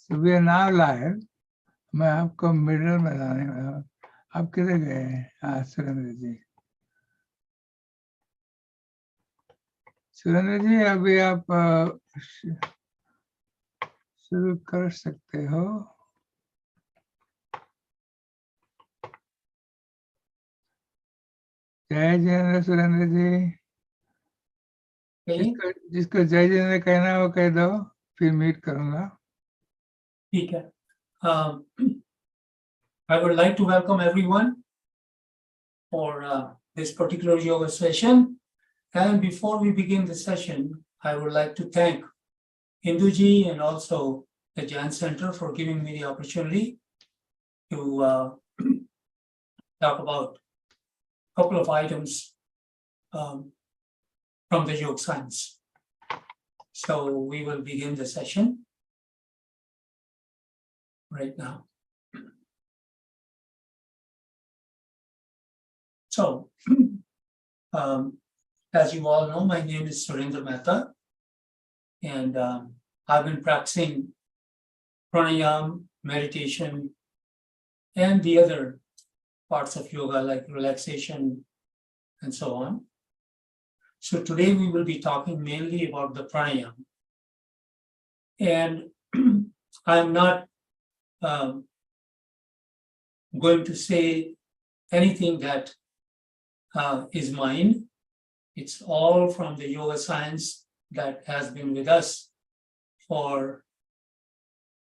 So we are now live. मैं आपको middle में लाने वाला हूँ. आप किधर गए हैं? सुरेंद्र जी. सुरेंद्र जी अभी आप शुरू कर सकते हो. जय जिनेंद्र सुरेंद्र जी. जिसको जय जिनेंद्र कहना हो कह दो, फिर मीट करूंगा. ठीक है. I would like to welcome everyone for this particular yoga session. And before we begin the session, I would like to thank Indu Jain and also the Jain Center for giving me the opportunity to talk about a couple of items from the yoga science. So we will begin the session right now. So, as you all know, my name is Surendra Mehta, and I've been practicing pranayama, meditation, and the other parts of yoga like relaxation and so on. So today we will be talking mainly about the pranayama. And I'm not going to say anything that is mine. It's all from the yoga science that has been with us for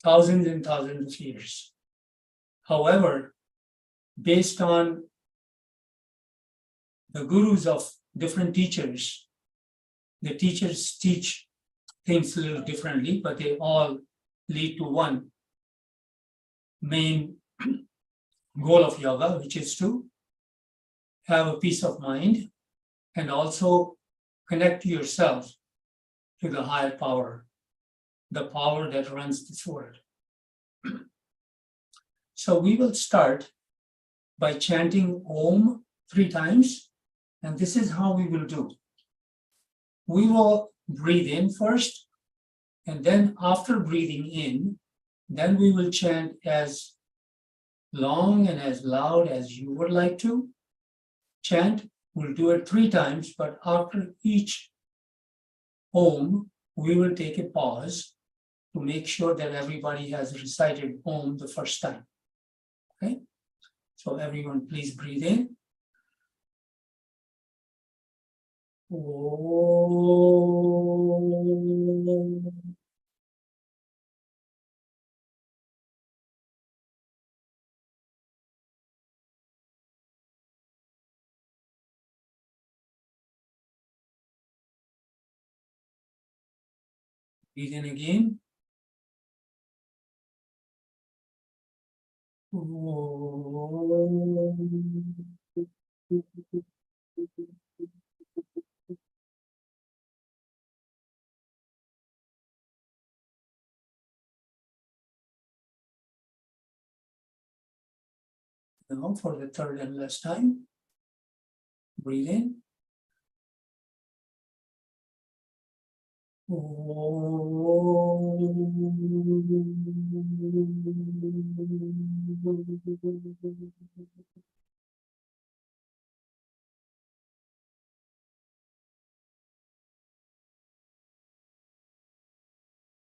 thousands and thousands of years. However, based on the gurus of different teachers, the teachers teach things a little differently, but they all lead to one main goal of yoga, which is to have a peace of mind and also connect yourself to the higher power, the power that runs this world. So we will start by chanting Om 3 times, and this is how we will do. We will breathe in first, and then after breathing in, then we will chant as long and as loud as you would like to chant. We'll do it 3 times, but after each Om, we will take a pause to make sure that everybody has recited Om the first time. Okay? So everyone please breathe in. Om. Breathe in again. Now for the third and last time, breathe in.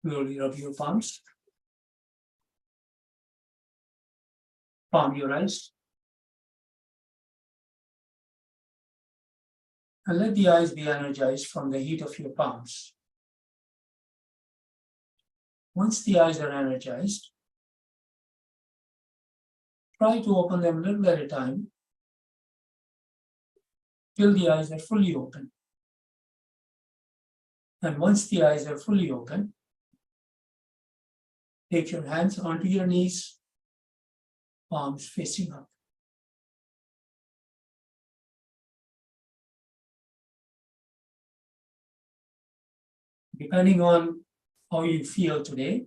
Slowly rub your palms. Palm your eyes. And let the eyes be energized from the heat of your palms. Once the eyes are energized, try to open them a little at a time till the eyes are fully open. And once the eyes are fully open, take your hands onto your knees, palms facing up. Depending on how you feel today,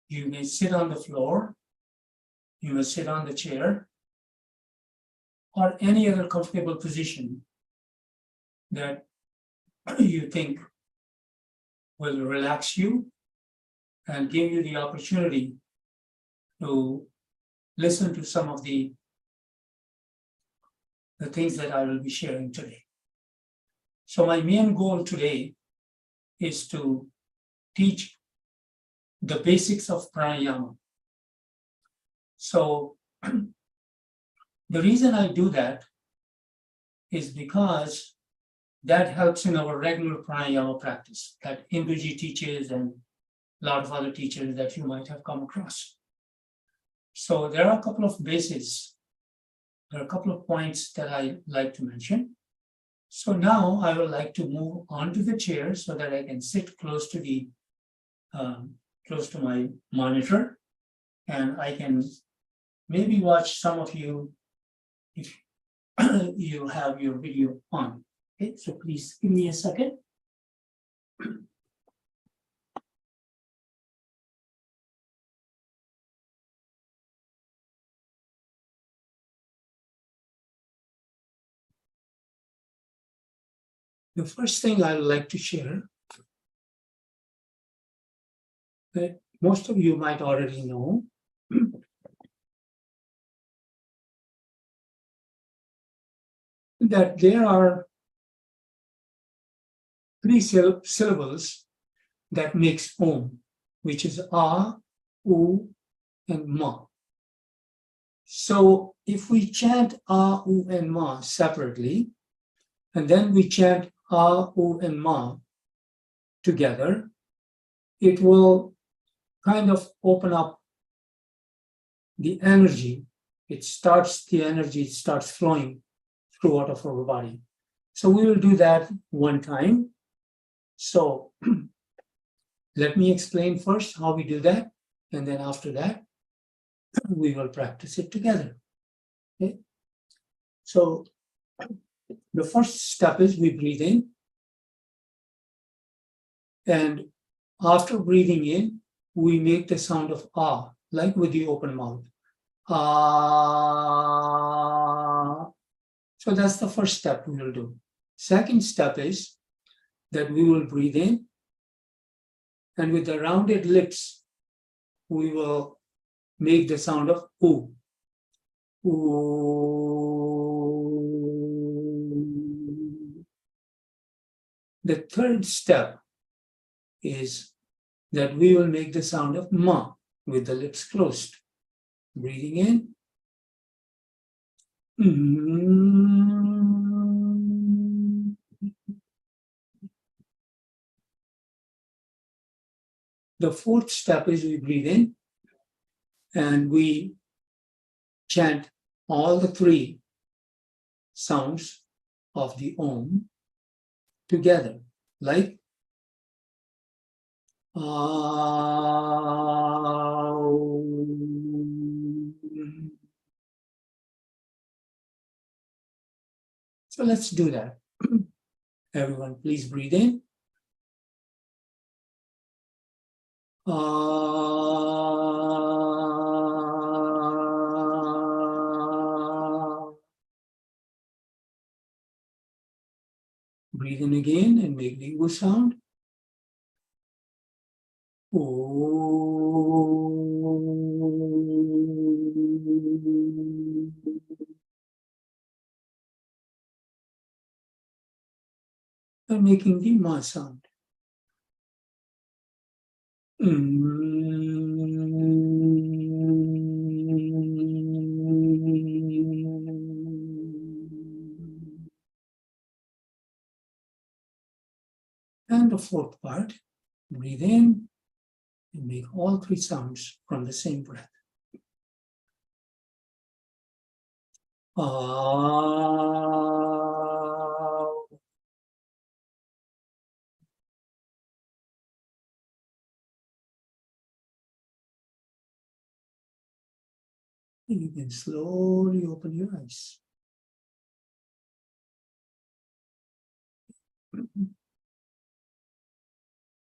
you may sit on the floor, you may sit on the chair, or any other comfortable position that you think will relax you and give you the opportunity to listen to some of the things that I will be sharing today. So my main goal today is to teach the basics of pranayama. So the reason I do that is because that helps in our regular pranayama practice that Indu Jain teaches and a lot of other teachers that you might have come across. So there are a couple of bases, there are a couple of points that I like to mention. So now I would like to move onto the chair so that I can sit close to the close to my monitor, and I can maybe watch some of you if you have your video on. Okay, so please give me a second. The first thing I would like to share that most of you might already know that there are three syllables that makes Om, which is A, U, and Ma. So if we chant A, U, and Ma separately, and then we chant A, U, and Ma together, it will kind of open up the energy. The energy starts flowing throughout of our body. So we will do that one time. So let me explain first how we do that, and then after that, we will practice it together. Okay? So the first step is we breathe in, and after breathing in, we make the sound of ah, like with the open mouth. Ah. So that's the first step we will do. Second step is that we will breathe in, and with the rounded lips, we will make the sound of oo. Ooh. The third step is that we will make the sound of ma with the lips closed. Breathing in. The fourth step is we breathe in and we chant all the three sounds of the Om together, like So let's do that. Everyone, please breathe in. Breathe in again and make the U sound. And making the Ma sound. And the fourth part, breathe in and make all three sounds from the same breath. You can slowly open your eyes.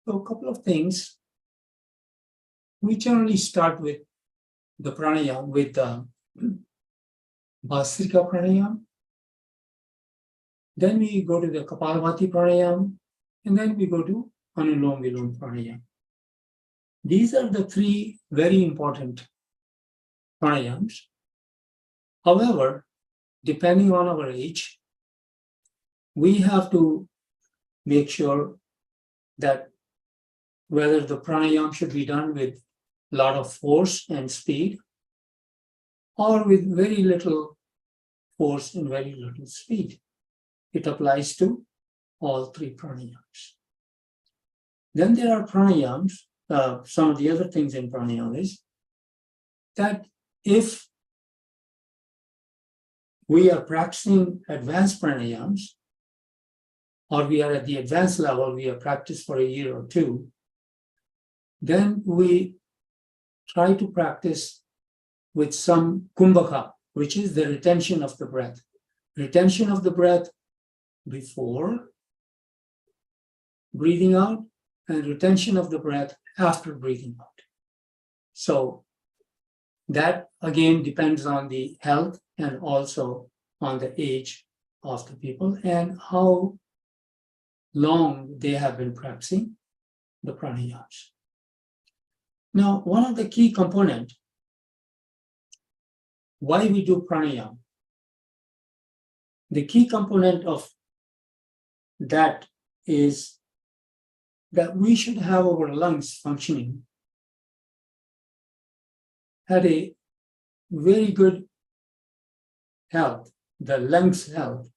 So a couple of things. We generally start with the pranayama, with the Bhastrika pranayama. Then we go to the Kapalabhati pranayama, and then we go to Anulom Vilom pranayama. These are the three very important pranayams. However, depending on our age, we have to make sure that whether the pranayam should be done with a lot of force and speed or with very little force and very little speed. It applies to all three pranayams. Then there are pranayams, some of the other things in pranayam is that if we are practicing advanced pranayams, or we are at the advanced level, we have practiced for a year or two, then we try to practice with some kumbhaka, which is the retention of the breath. Retention of the breath before breathing out and retention of the breath after breathing out. So that again depends on the health and also on the age of the people and how long they have been practicing the pranayams. Now, one of the key components why we do pranayam, the key component of that is that we should have our lungs functioning at a very good health, the lungs health,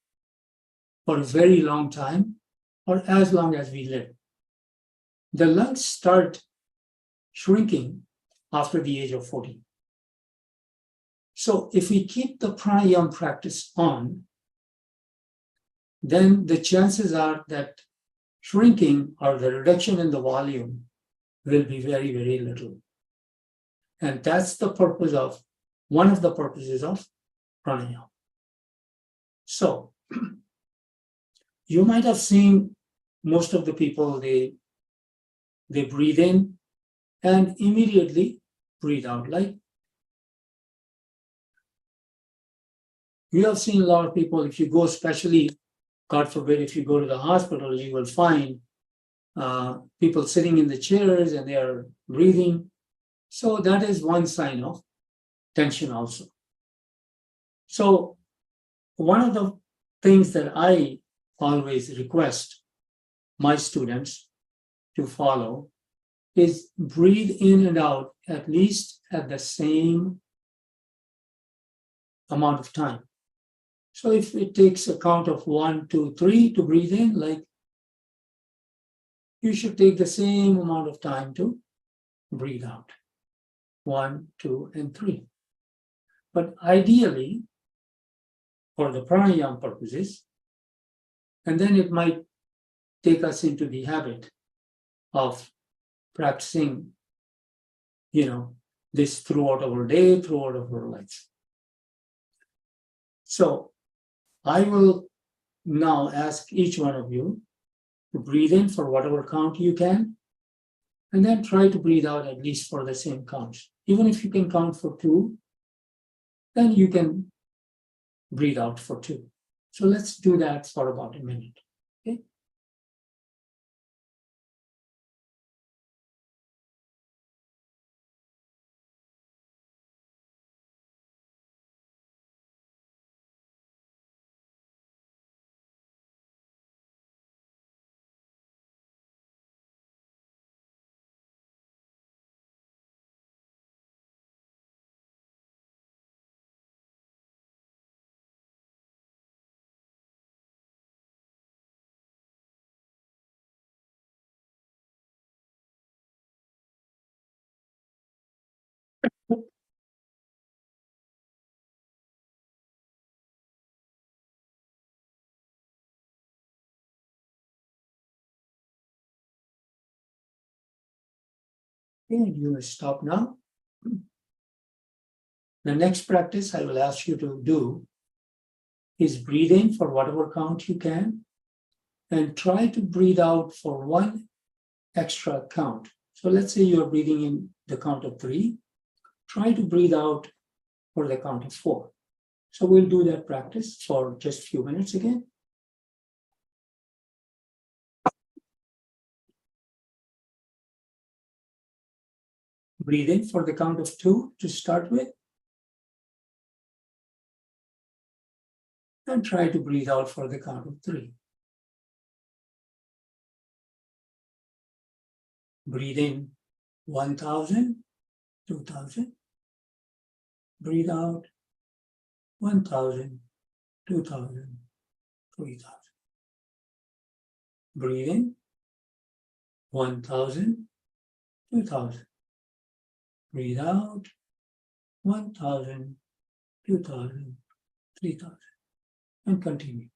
for a very long time or as long as we live. The lungs start shrinking after the age of 40. So if we keep the pranayam practice on, then the chances are that shrinking or the reduction in the volume will be very, very little. And that's the purpose of, one of the purposes of pranayam. So you might have seen most of the people, they breathe in and immediately breathe out. Like you have seen a lot of people, if you go, especially, God forbid, if you go to the hospital, you will find people sitting in the chairs and they are breathing. So that is one sign of tension also. So one of the things that I always request my students to follow is breathe in and out at least at the same amount of time. So if it takes a count of 1, 2, 3 to breathe in, like you should take the same amount of time to breathe out. 1, 2, and 3. But ideally, for the pranayam purposes, and then it might take us into the habit of practicing, this throughout our day, throughout our lives. So I will now ask each one of you to breathe in for whatever count you can, and then try to breathe out at least for the same count. Even if you can count for 2, then you can breathe out for 2. So let's do that for about a minute. Okay. And you will stop now. The next practice I will ask you to do is breathe in for whatever count you can and try to breathe out for 1 extra count. So let's say you're breathing in the count of 3. Try to breathe out for the count of 4. So we'll do that practice for just a few minutes again. Breathe in for the count of 2 to start with. And try to breathe out for the count of 3. Breathe in 1,000, 2,000. Breathe out 1,000, 2,000, 3,000. Breathe in 1,000, 2,000. Breathe out 1,000, 2,000, 3,000. And continue.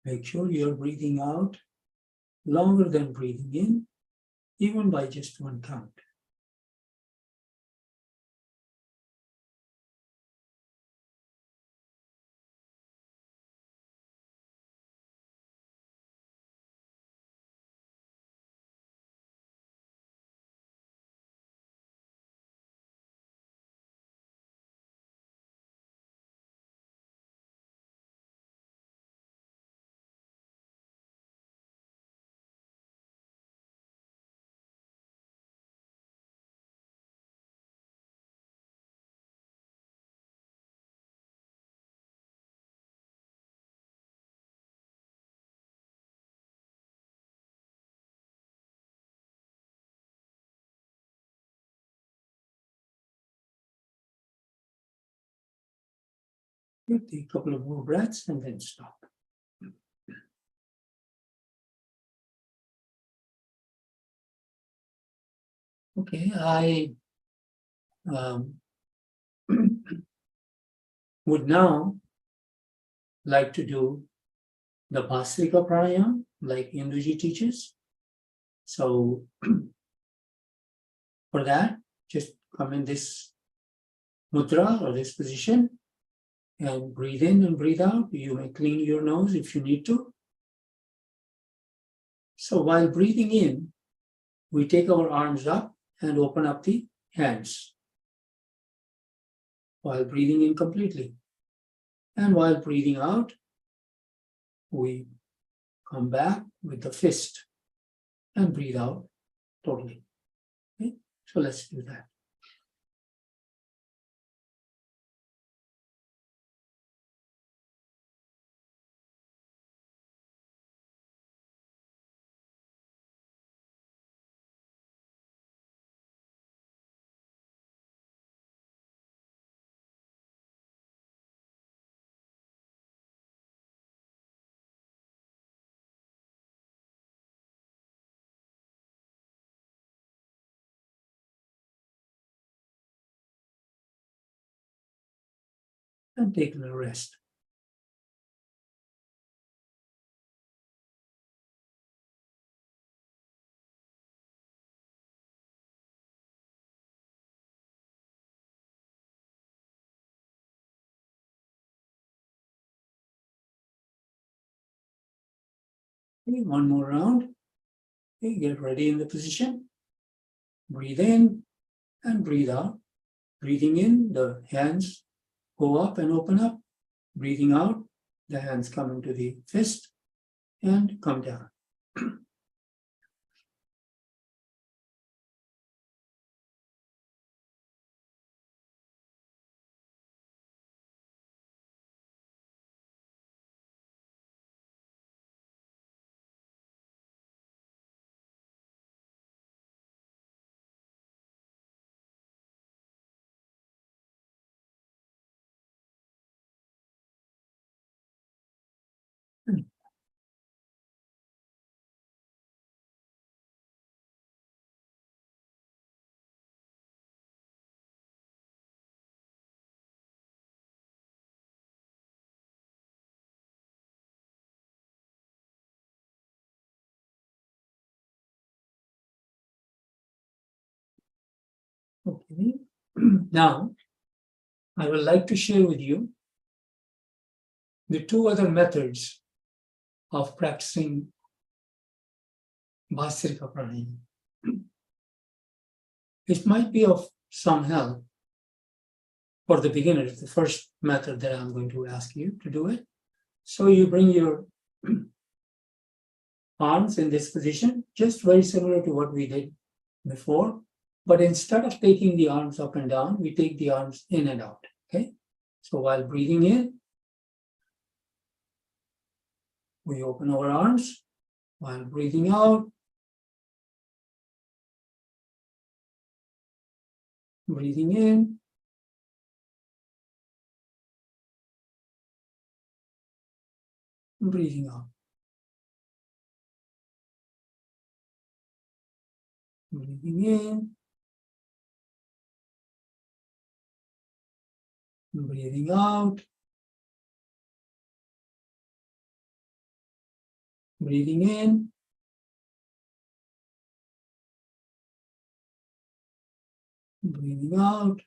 Make sure you're breathing out longer than breathing in, even by just one count. Take a couple of more breaths and then stop. Okay, I would now like to do the Bhastrika Pranayama, like Indu Ji teaches. So for that, just come in this mudra or this position and breathe in and breathe out. You may clean your nose if you need to. So while breathing in, we take our arms up and open up the hands while breathing in completely. And while breathing out, we come back with the fist and breathe out totally. Okay? So let's do that. And take a little rest. Okay, one more round. Okay, get ready in the position. Breathe in and breathe out. Breathing in, the hands go up and open up. Breathing out, the hands come into the fist and come down. Okay. Now, I would like to share with you the two other methods of practicing Bhastrika Pranayama. It might be of some help for the beginners, the first method that I'm going to ask you to do it. So you bring your arms in this position, just very similar to what we did before. But instead of taking the arms up and down, we take the arms in and out. Okay. So while breathing in, we open our arms. While breathing out, breathing in, breathing out. Breathing in, breathing out, breathing in, breathing out.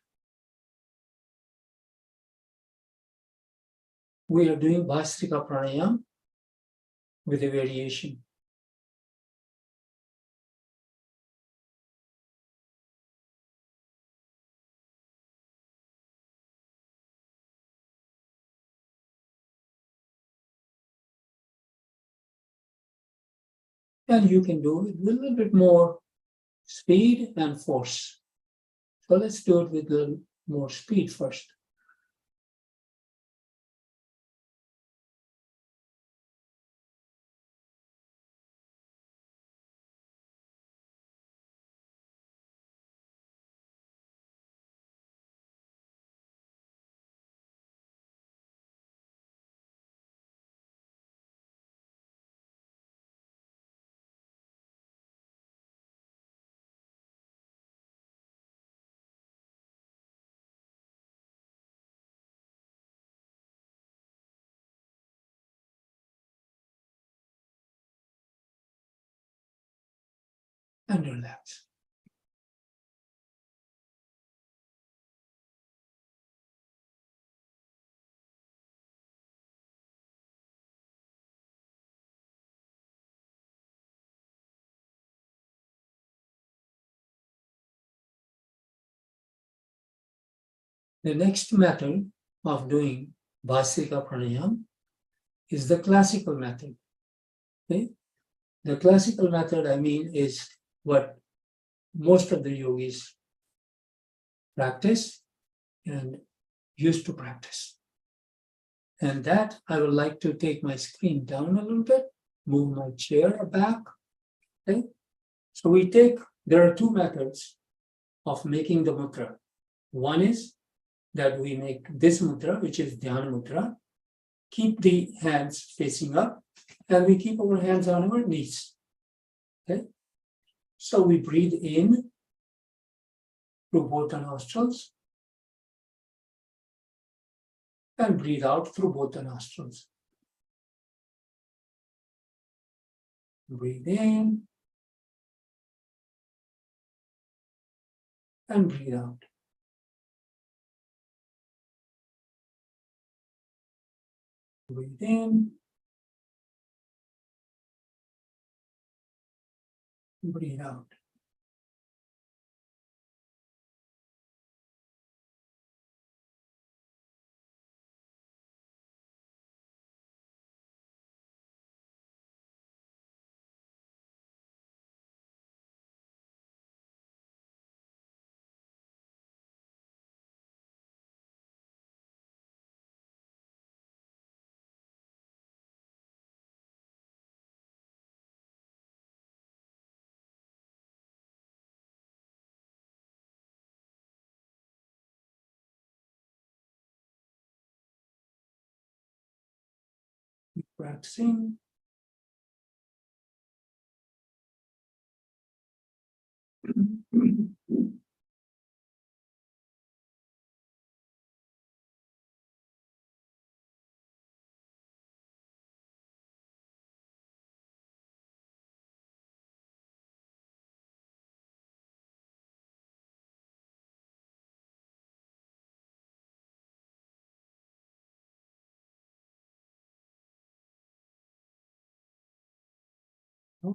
We are doing Bhastrika Pranayama with a variation. And you can do it with a little bit more speed and force. So let's do it with a little more speed first. And relax. The next method of doing Bhastrika Pranayama is the classical method. Okay? The classical method, I mean, is what most of the yogis practice and used to practice. And that I would like to take my screen down a little bit, move my chair back. Okay? So there are two methods of making the mudra. One is that we make this mudra, which is Dhyana mudra, keep the hands facing up, and we keep our hands on our knees. Okay? So we breathe in through both the nostrils and breathe out through both the nostrils. Breathe in and breathe out. Breathe in, breathe out. Keep practicing.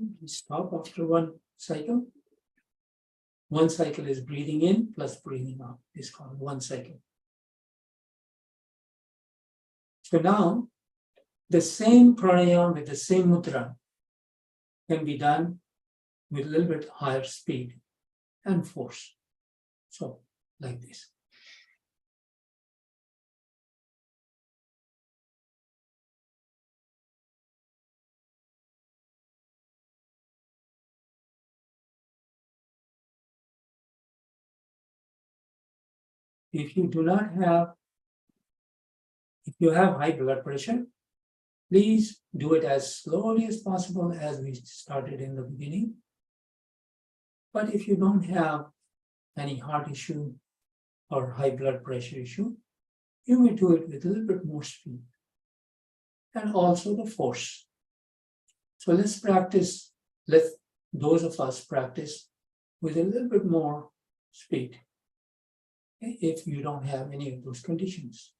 We stop after one cycle. One cycle is breathing in plus breathing out. It's called one cycle. So now, the same pranayama with the same mudra can be done with a little bit higher speed and force. So, like this. If you have high blood pressure, please do it as slowly as possible as we started in the beginning. But if you don't have any heart issue or high blood pressure issue, you may do it with a little bit more speed and also the force. So let's practice, those of us practice with a little bit more speed if you don't have any of those conditions.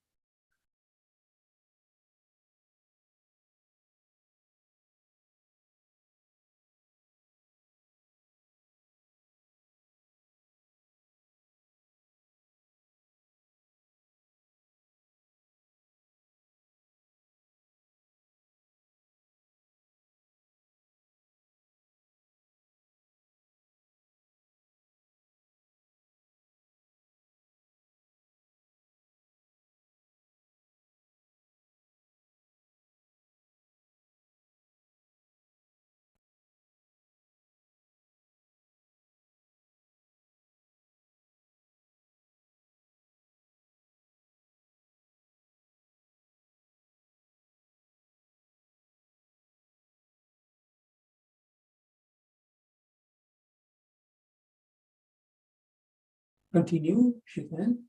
Continue if you can.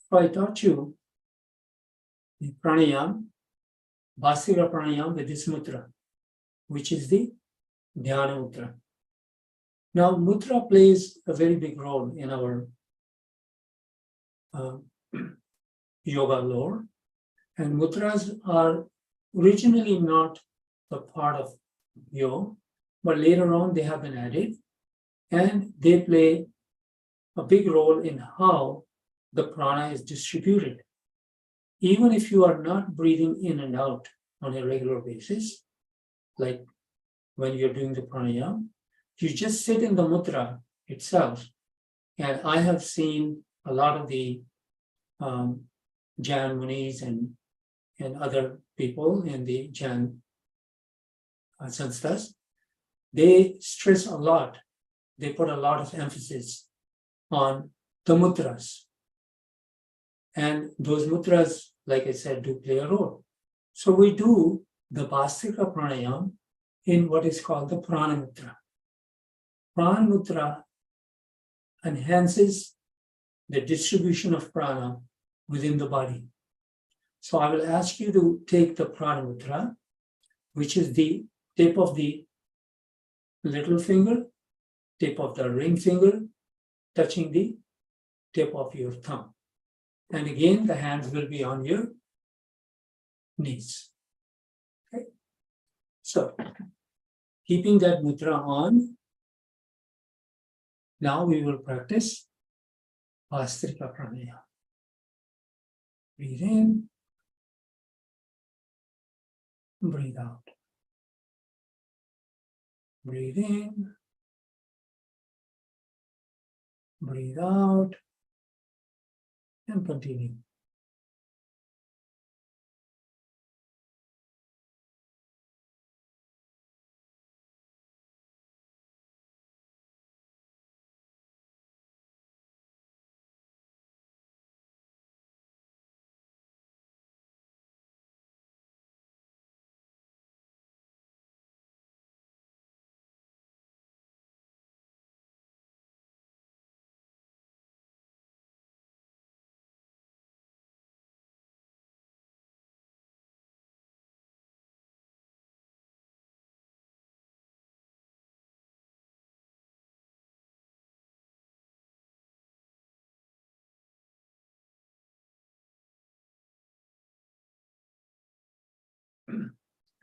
So I taught you the pranayam, Bhasira pranayam with this mudra, which is the dhyana mudra. Now, mudra plays a very big role in our yoga lore, and mudras are originally not a part of yoga, but later on they have been added, and they play a big role in how the prana is distributed. Even if you are not breathing in and out on a regular basis, like when you're doing the pranayama, you just sit in the mudra itself. And I have seen a lot of the Jain munis and other people in the Jain sansthanas, they stress a lot, they put a lot of emphasis on the mudras. And those mudras, like I said, do play a role. So we do the Bhasika pranayam in what is called the Prana mudra. Prana mudra enhances the distribution of prana within the body. So I will ask you to take the Prana mudra, which is the tip of the little finger, tip of the ring finger, touching the tip of your thumb. And again, the hands will be on your knees. Okay. So, keeping that mudra on, now we will practice Bhastrika Pranayama. Breathe in, breathe out. Breathe in, breathe out, and continue.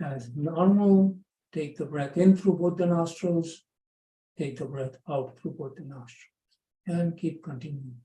as normal. Take the breath in through both the nostrils, take the breath out through both the nostrils, and keep continuing.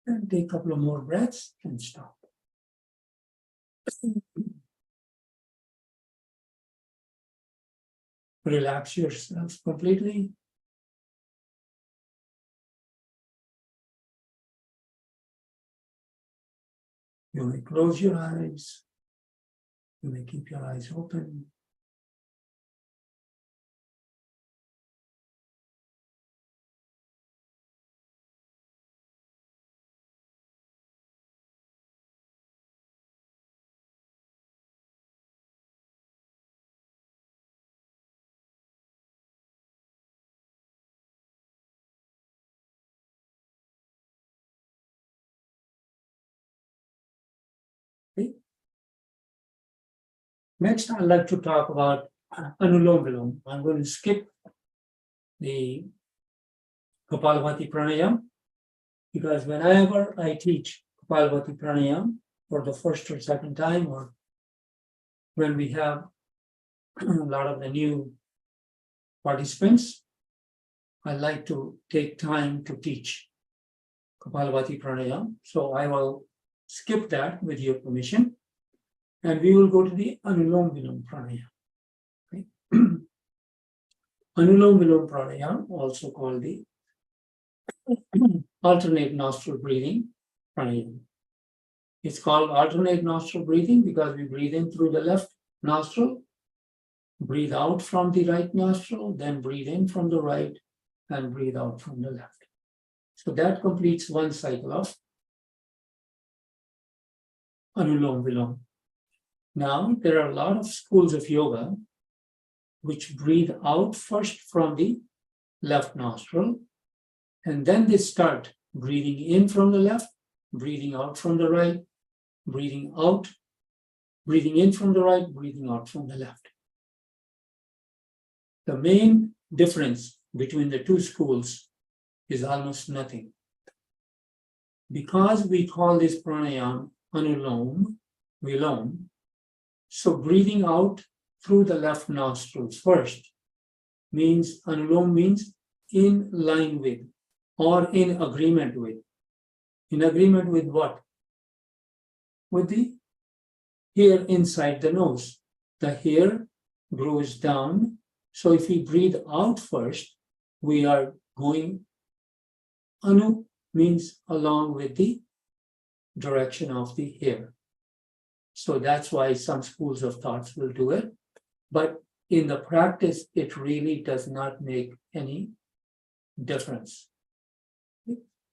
And take a couple of more breaths and stop. Relax yourself completely. You may close your eyes. You may keep your eyes open. Okay. Next, I'd like to talk about Anulom Vilom. I'm going to skip the Kapalabhati Pranayam because whenever I teach Kapalabhati Pranayam for the first or second time, or when we have a lot of the new participants, I like to take time to teach Kapalabhati Pranayam. So I will skip that with your permission, and we will go to the Anulom Vilom Pranayam. Okay. Anulom Vilom Pranayam, also called the alternate nostril breathing pranayam. It's called alternate nostril breathing because we breathe in through the left nostril, breathe out from the right nostril, then breathe in from the right, and breathe out from the left. So that completes one cycle of Anulom Vilom. Now, there are a lot of schools of yoga which breathe out first from the left nostril, and then they start breathing in from the left, breathing out from the right, breathing out, breathing in from the right, breathing out from the left. The main difference between the two schools is almost nothing. Because we call this pranayam Anulom Vilom, so breathing out through the left nostrils first means Anulom means in line with or in agreement with. In agreement with what? With the hair inside the nose. The hair grows down. So if we breathe out first, we are going, Anu means along with the direction of the hair. So that's why some schools of thoughts will do it. But in the practice, it really does not make any difference.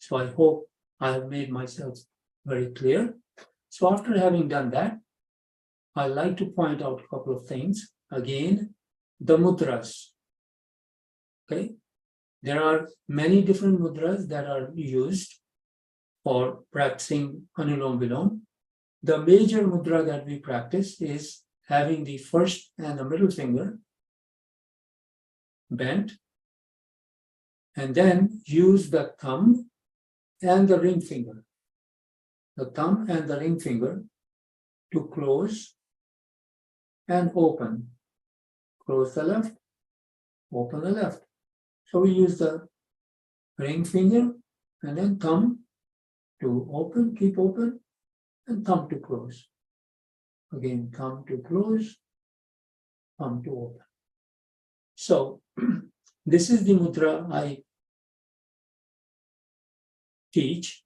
So I hope I have made myself very clear. So after having done that, I like to point out a couple of things. Again, the mudras. Okay, there are many different mudras that are used for practicing Anulom Vilom. The major mudra that we practice is having the first and the middle finger bent, and then use the thumb and the ring finger. The thumb and the ring finger to close and open. Close the left, open the left. So we use the ring finger and then thumb to open, keep open, and thumb to close. Again, thumb to close, thumb to open. So this is the mudra I teach,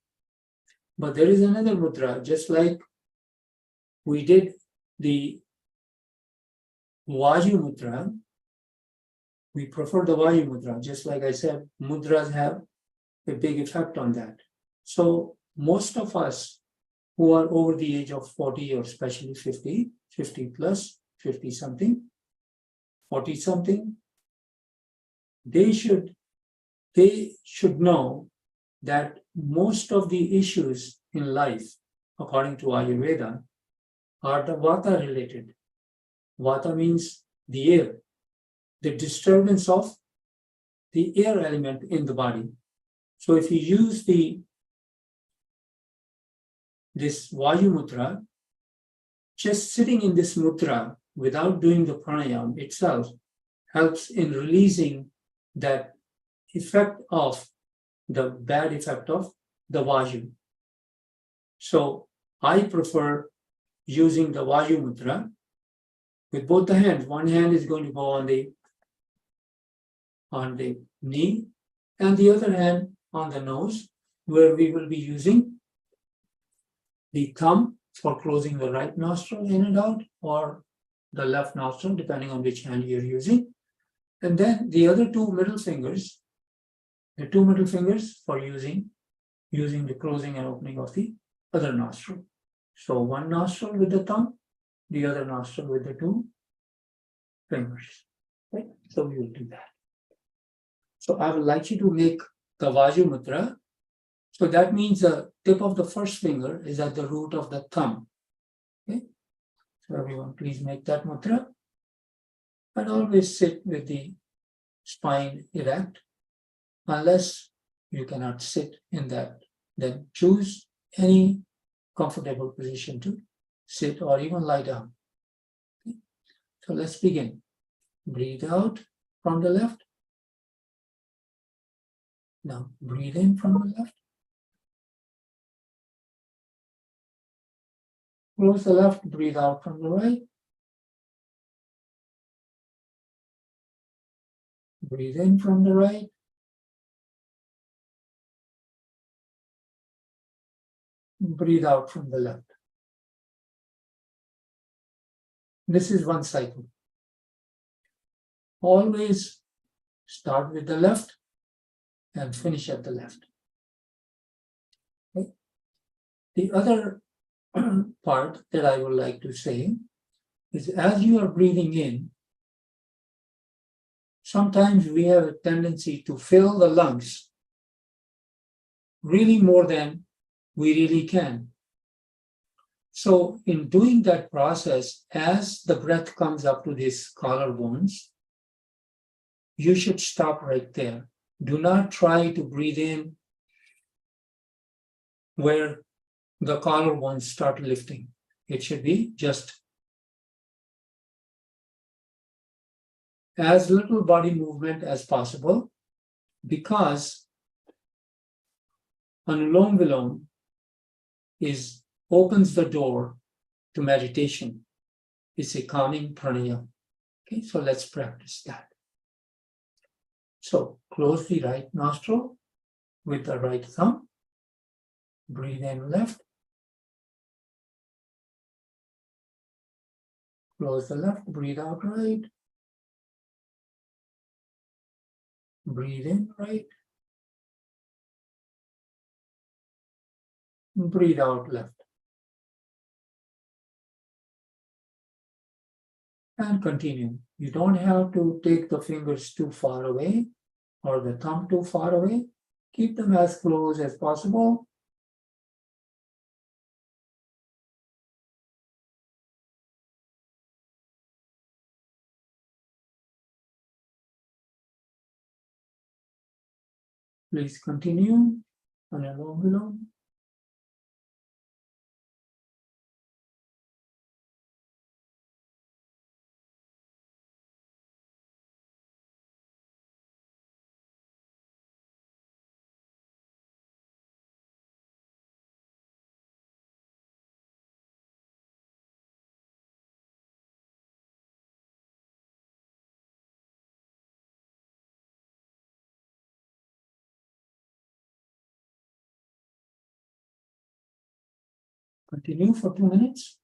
but there is another mudra, just like we did the Vayu mudra. We prefer the Vayu mudra, just like I said, mudras have a big effect on that. So most of us who are over the age of 40 or especially 50, 50 plus, 50 something, 40 something, they should know that most of the issues in life, according to Ayurveda, are the Vata related. Vata means the air, the disturbance of the air element in the body. So if you use this Vayu mudra, just sitting in this mudra without doing the pranayama itself helps in releasing that effect of the bad effect of the Vayu. So I prefer using the Vayu mudra with both the hands. One hand is going to go on the knee and the other hand on the nose, where we will be using the thumb for closing the right nostril in and out, or the left nostril, depending on which hand you're using. And then the other two middle fingers, for using the closing and opening of the other nostril. So one nostril with the thumb, the other nostril with the two fingers. Right? So we will do that. So I would like you to make the Vayu mudra. So that means the tip of the first finger is at the root of the thumb. Okay? So everyone, please make that mudra. And always sit with the spine erect. Unless you cannot sit in that, then choose any comfortable position to sit or even lie down. Okay? So let's begin. Breathe out from the left. Now breathe in from the left. Close the left, breathe out from the right. Breathe in from the right. Breathe out from the left. This is one cycle. Always start with the left and finish at the left. Okay. The other part that I would like to say is, as you are breathing in, sometimes we have a tendency to fill the lungs really more than we really can. So in doing that process, as the breath comes up to these collarbones, you should stop right there. Do not try to breathe in where the collarbones start lifting. It should be just as little body movement as possible, because Anulom Vilom opens the door to meditation. It's a calming pranayama. Okay, so let's practice that. So close the right nostril with the right thumb. Breathe in left. Close the left, breathe out right. Breathe in right. Breathe out left. And continue. You don't have to take the fingers too far away or the thumb too far away. Keep them as close as possible. Please continue on your Anulom. Continue for 2 minutes.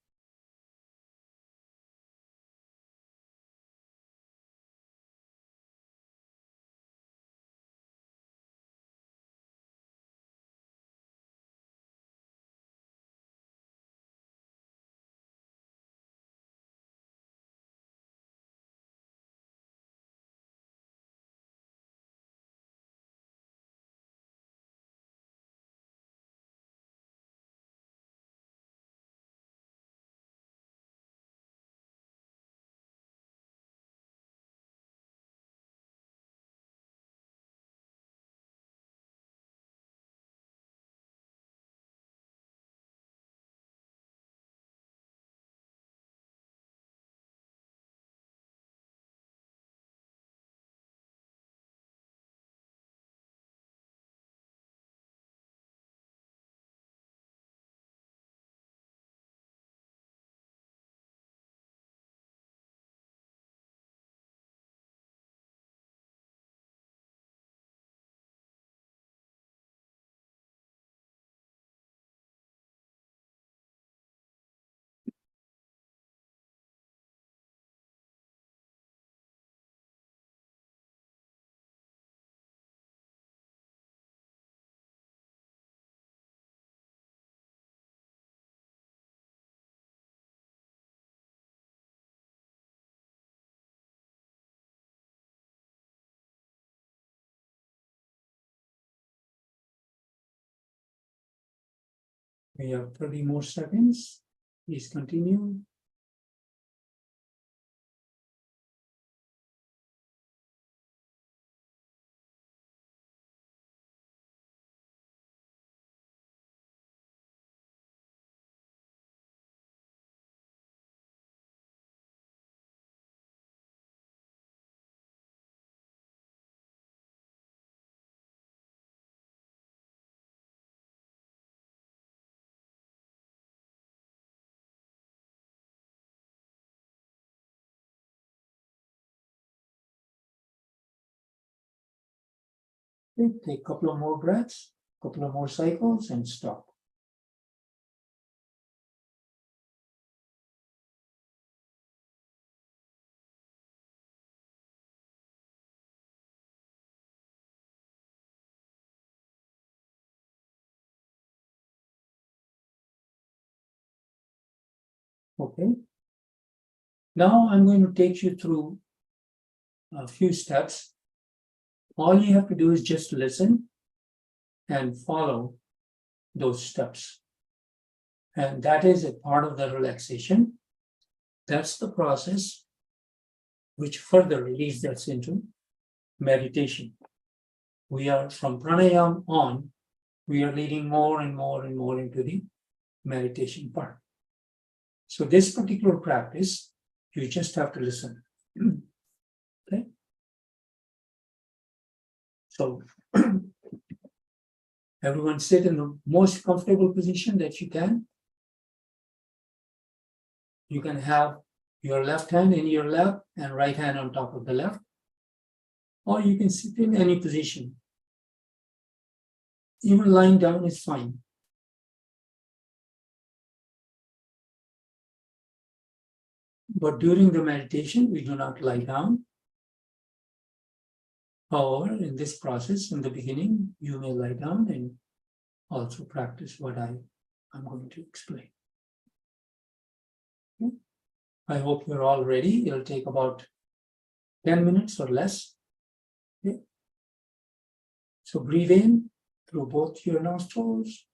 We have 30 more seconds. Please continue. Okay, take a couple of more breaths, couple of more cycles, and stop. Okay. Now I'm going to take you through a few steps. All you have to do is just listen and follow those steps. And that is a part of the relaxation. That's the process which further leads us into meditation. We are from pranayama on, we are leading more and more and more into the meditation part. So this particular practice, you just have to listen. Okay. So everyone sit in the most comfortable position that you can. You can have your left hand in your lap and right hand on top of the left. Or you can sit in any position. Even lying down is fine. But during the meditation, we do not lie down. However, in this process, in the beginning, you may lie down and also practice what I'm going to explain. Okay. I hope you're all ready. It'll take about 10 minutes or less. Okay. So breathe in through both your nostrils.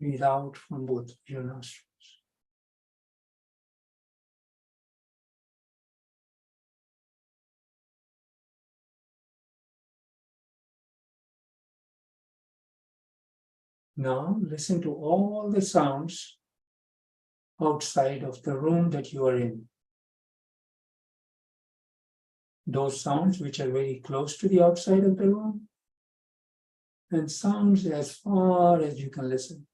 Breathe out from both your nostrils. Now listen to all the sounds outside of the room that you are in. Those sounds which are very close to the outside of the room, and sounds as far as you can listen.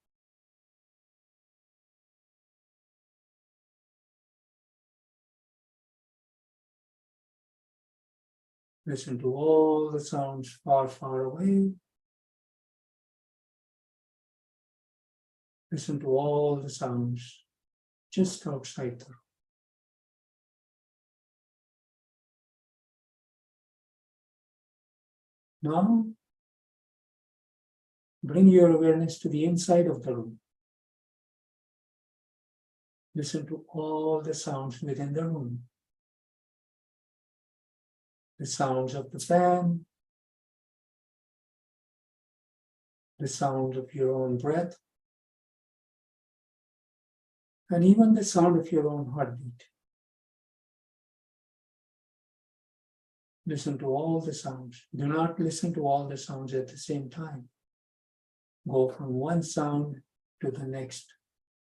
Listen to all the sounds far, far away. Listen to all the sounds just outside the room. Now, bring your awareness to the inside of the room. Listen to all the sounds within the room. The sounds of the fan, the sound of your own breath, and even the sound of your own heartbeat. Listen to all the sounds. Do not listen to all the sounds at the same time. Go from one sound to the next,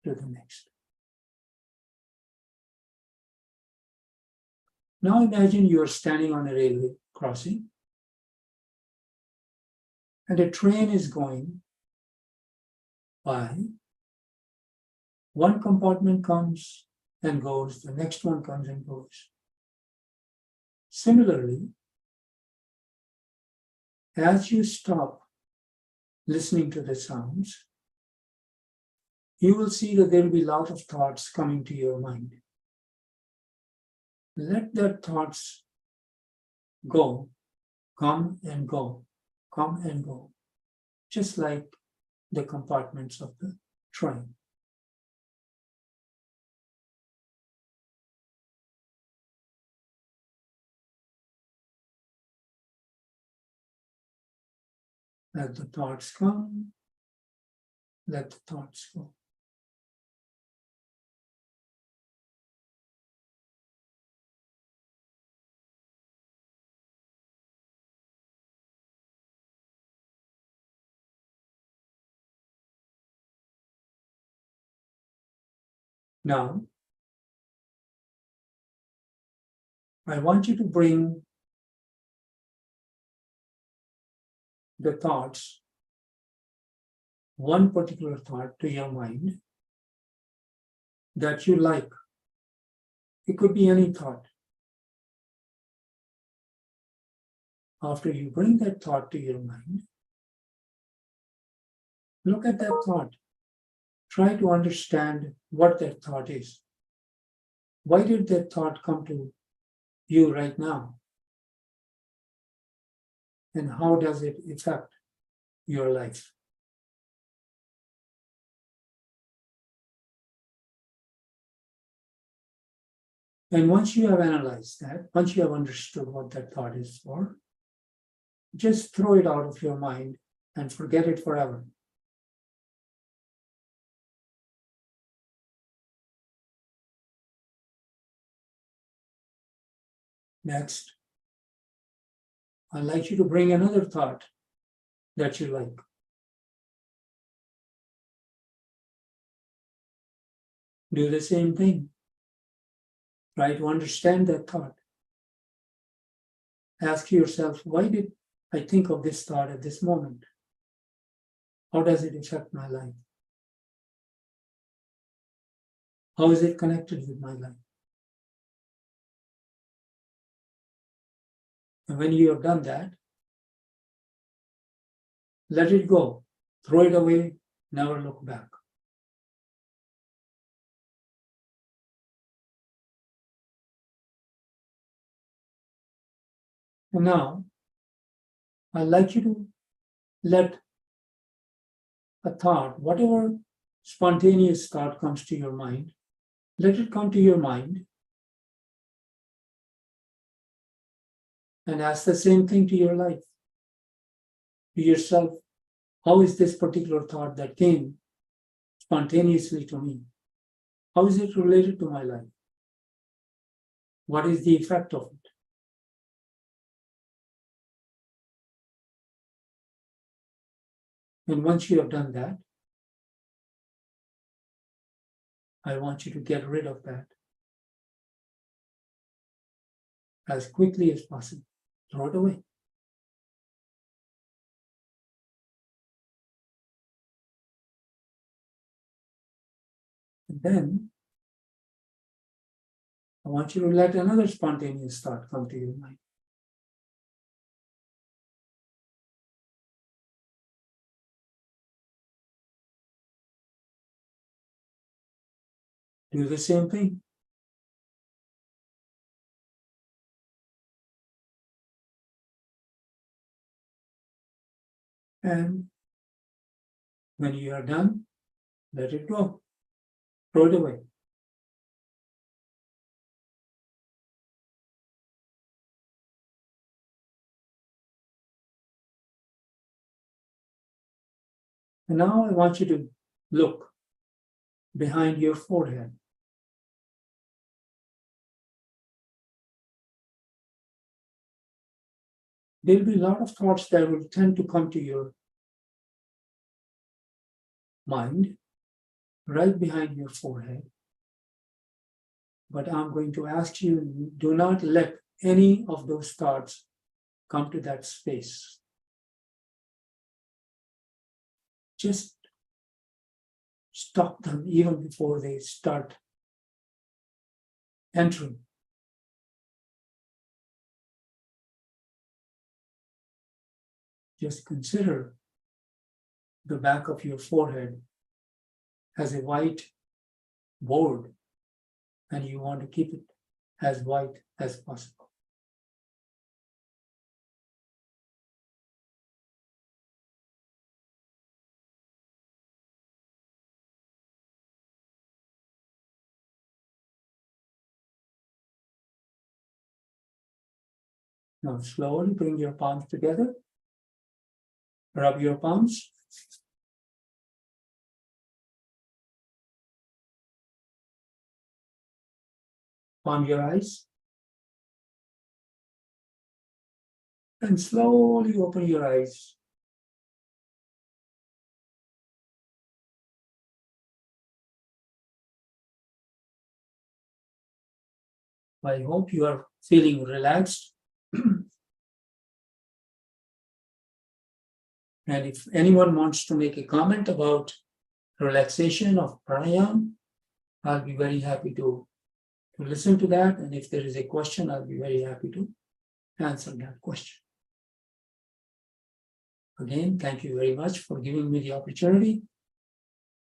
to the next. Now imagine you are standing on a railway crossing and a train is going by. One compartment comes and goes, the next one comes and goes. Similarly, as you stop listening to the sounds, you will see that there will be a lot of thoughts coming to your mind. Let their thoughts go, come and go, come and go, just like the compartments of the train. Let the thoughts come, let the thoughts go. Now, I want you to bring the thoughts, one particular thought to your mind that you like. It could be any thought. After you bring that thought to your mind, look at that thought. Try to understand what that thought is. Why did that thought come to you right now? And how does it affect your life? And once you have analyzed that, once you have understood what that thought is for, just throw it out of your mind and forget it forever. Next, I'd like you to bring another thought that you like. Do the same thing. Try to understand that thought. Ask yourself, why did I think of this thought at this moment? How does it affect my life? How is it connected with my life? And when you have done that, let it go. Throw it away, never look back. And now, I'd like you to let a thought, whatever spontaneous thought comes to your mind, let it come to your mind and ask the same thing to your life, to yourself. How is this particular thought that came spontaneously to me? How is it related to my life? What is the effect of it? And once you have done that, I want you to get rid of that as quickly as possible. Throw it away. And then I want you to let another spontaneous thought come to your mind. Do the same thing. And when you are done, let it go. Throw it away. And now I want you to look behind your forehead. There will be a lot of thoughts that will tend to come to your mind right behind your forehead. But I'm going to ask you, do not let any of those thoughts come to that space. Just stop them even before they start entering. Just consider the back of your forehead as a white board, and you want to keep it as white as possible. Now slowly bring your palms together. Rub your palms. Palm your eyes. And slowly open your eyes. I hope you are feeling relaxed. And if anyone wants to make a comment about relaxation of pranayama, I'll be very happy to listen to that. And if there is a question, I'll be very happy to answer that question. Again, thank you very much for giving me the opportunity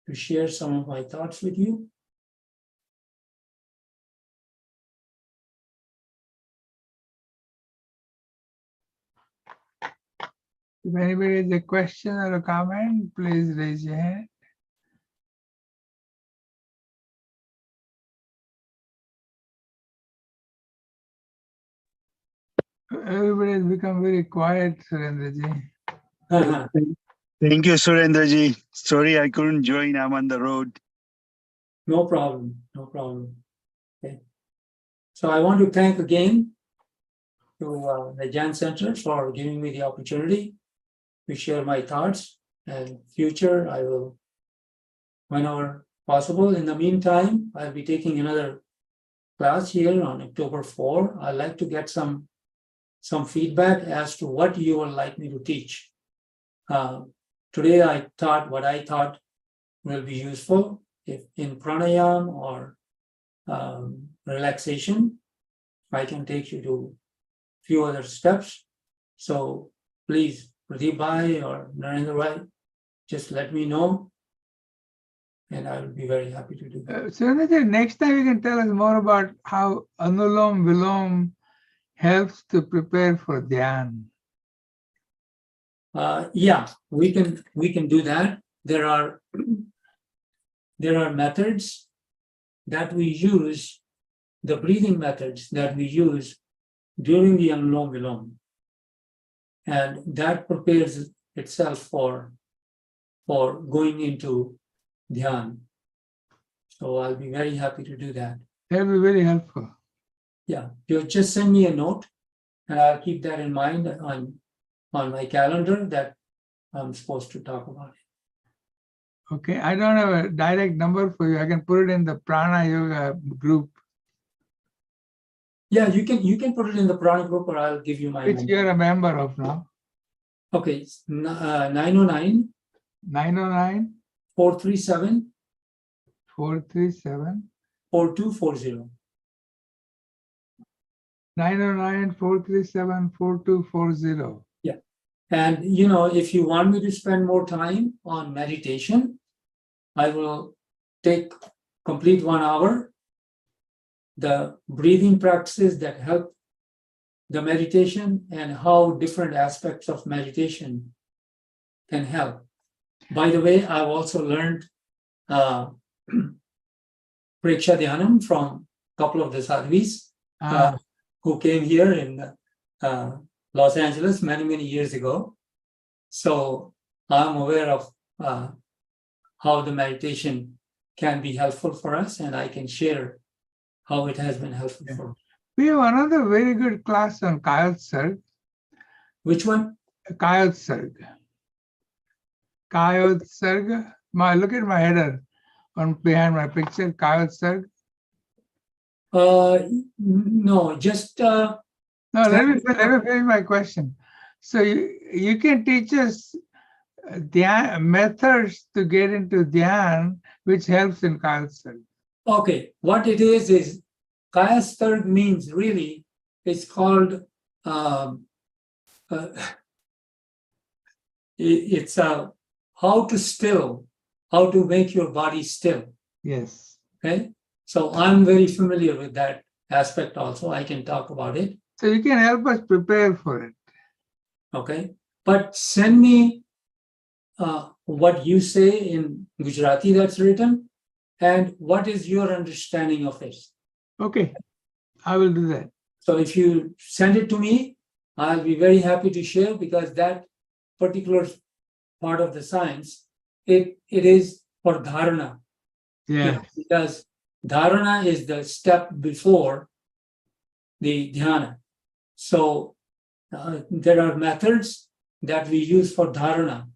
to share some of my thoughts with you. If anybody has a question or a comment, please raise your hand. Everybody has become very quiet, Surendra ji. Thank you, Surendra ji. Sorry, I couldn't join. I'm on the road. No problem, no problem. Okay. So I want to thank again to the Jain Center for giving me the opportunity to share my thoughts, and future I will, whenever possible. In the meantime, I'll be taking another class here on October 4. I'd like to get some feedback as to what you would like me to teach. Today I taught what I thought will be useful if in pranayama or relaxation. I can take you to a few other steps. So please, Pradeep Bhai or Narendra Bhai, just let me know, and I will be very happy to do that. Surendra ji, next time you can tell us more about how Anulom Vilom helps to prepare for Dhyan. Yeah, we can do that. There are methods that we use, the breathing methods that we use during the Anulom Vilom, and that prepares itself for going into Dhyan. So I'll be very happy to do that. That will be very helpful. Yeah, you just send me a note, and I'll keep that in mind on my calendar that I'm supposed to talk about it. Okay, I don't have a direct number for you. I can put it in the Prana Yoga group, Yeah, you can put it in the Prana group, or I'll give you my which number. you're a member of now. Okay, it's 909 909 437 437 4240. 909 437 4240. And if you want me to spend more time on meditation, I will take complete 1 hour. The breathing practices that help the meditation and how different aspects of meditation can help. By the way, I've also learned Preksha Dhyanam from a couple of the sadhvis who came here in Los Angeles many years ago. So I'm aware of how the meditation can be helpful for us, and I can share how it has been helpful for us. We have another very good class on Kayotsarg. Which one? Kayotsarg. Kayotsarg. Look at my header on behind my picture. Kayotsarg. No, just No, let me finish my question. So you can teach us dhyan methods to get into dhyan, which helps in Kayotsarg. okay. What it is Kayastarg means really, it's called it's how to still, how to make your body still. Yes. Okay, so I'm very familiar with that aspect also. I can talk about it. So you can help us prepare for it. Okay, but send me what you say in Gujarati that's written, and what is your understanding of it. Okay, I will do that. So if you send it to me, I'll be very happy to share, because that particular part of the science, it is for dharana. Yeah. Because dharana is the step before the dhyana. So there are methods that we use for dharana.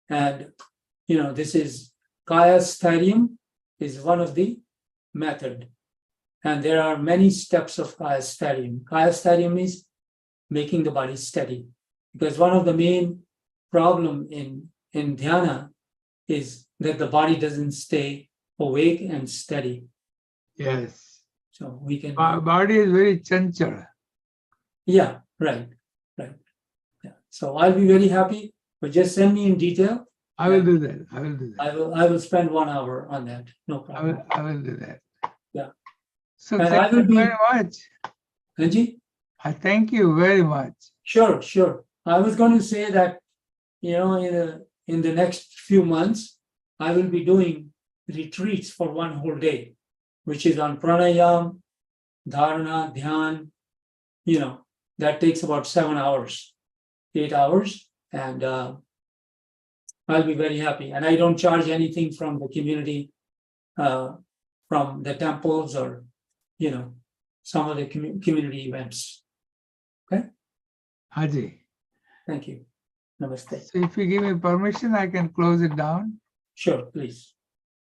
And, this is kaya sthairyam is one of the method. And there are many steps of kaya sthairyam. Kaya sthairyam is making the body steady. Because one of the main problem in dhyana is that the body doesn't stay awake and steady. Yes. So we can. Body is very chanchal. Yeah, right. Yeah. So I'll be very happy, but just send me in detail. I will do that. I will spend 1 hour on that. No problem. I will do that. Yeah. So And thank you very much. Anji? I thank you very much. Sure. I was going to say that, in the next few months, I will be doing retreats for 1 whole day, which is on pranayam, dharana, dhyan. That takes about 7 hours, 8 hours, and I'll be very happy. And I don't charge anything from the community, from the temples, or some of the community events. Okay. Haji. Thank you. Namaste. So if you give me permission, I can close it down. Sure, please.